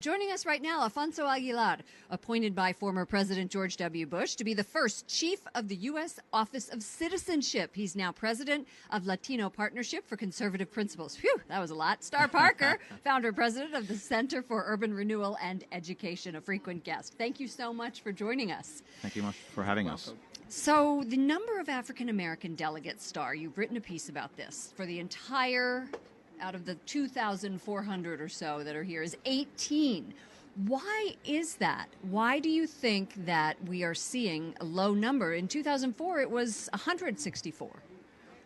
Joining us right now, Alfonso Aguilar, appointed by former President George W. Bush to be the first chief of the U.S. Office of Citizenship. He's now president of Latino Partnership for Conservative Principles. Phew, that was a lot. Star Parker, founder and president of the Center for Urban Renewal and Education, a frequent guest. Thank you so much for joining us. Thank you much for having us. So the number of African-American delegates, Star, you've written a piece about this, for the entire out of the 2,400 or so that are here is 18. Why is that? Why do you think that we are seeing a low number? In 2004, it was 164.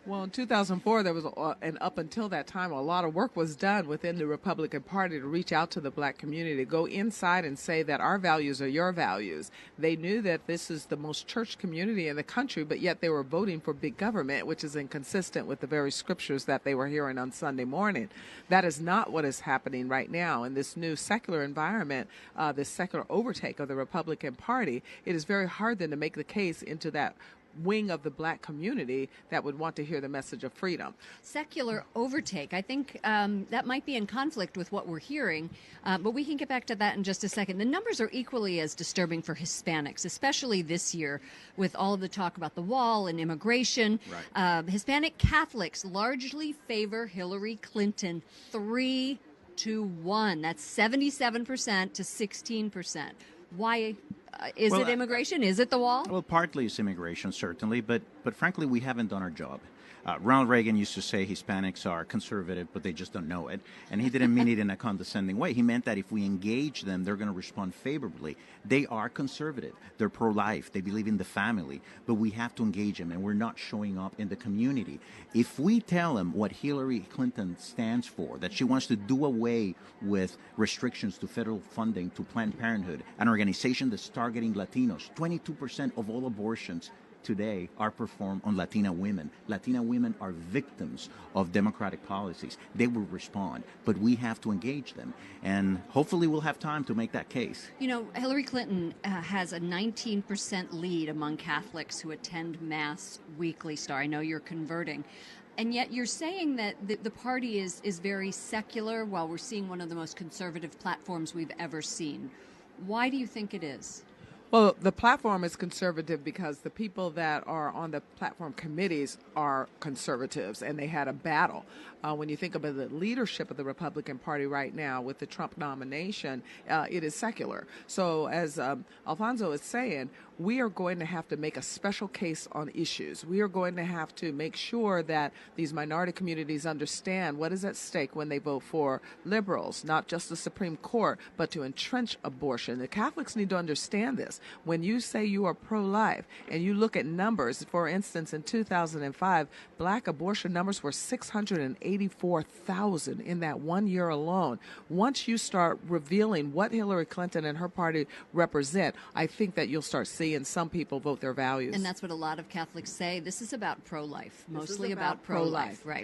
Well, in 2004, there was, and up until that time, a lot of work was done within the Republican Party to reach out to the black community, go inside and say that our values are your values. They knew that this is the most church community in the country, but yet they were voting for big government, which is inconsistent with the very scriptures that they were hearing on Sunday morning. That is not what is happening right now in this new secular environment, this secular overtake of the Republican Party. It is very hard then to make the case into that wing of the black community that would want to hear the message of freedom. Secular overtake. I think that might be in conflict with what we're hearing, but we can get back to that in just a second. The numbers are equally as disturbing for Hispanics, especially this year with all of the talk about the wall and immigration. Right. Hispanic Catholics largely favor Hillary Clinton 3-1. That's 77% to 16%. Why? Is it immigration? Is it the wall? Well, partly it's immigration, certainly, but frankly, we haven't done our job. Ronald Reagan used to say Hispanics are conservative, but they just don't know it. And he didn't mean it in a condescending way. He meant that if we engage them, they're going to respond favorably. They are conservative. They're pro-life. They believe in the family. But we have to engage them, and we're not showing up in the community. If we tell them what Hillary Clinton stands for, that she wants to do away with restrictions to federal funding to Planned Parenthood, an organization that's targeting Latinos, 22% of all abortions today are performed on Latina women. Latina women are victims of democratic policies. They will respond, but we have to engage them. And hopefully we'll have time to make that case. You know, Hillary Clinton has a 19% lead among Catholics who attend Mass weekly, Star. I know you're converting. And yet you're saying that the party is very secular while we're seeing one of the most conservative platforms we've ever seen. Why do you think it is? Well, the platform is conservative because the people that are on the platform committees are conservatives, and they had a battle. When you think about the leadership of the Republican Party right now with the Trump nomination, it is secular. So as Alfonso is saying, we are going to have to make a special case on issues. We are going to have to make sure that these minority communities understand what is at stake when they vote for liberals, not just the Supreme Court, but to entrench abortion. The Catholics need to understand this. When you say you are pro-life and you look at numbers, for instance, in 2005, black abortion numbers were 684,000 in that 1 year alone. Once you start revealing what Hillary Clinton and her party represent, I think that you'll start seeing some people vote their values. And that's what a lot of Catholics say. This is about pro-life, mostly about pro-life, right?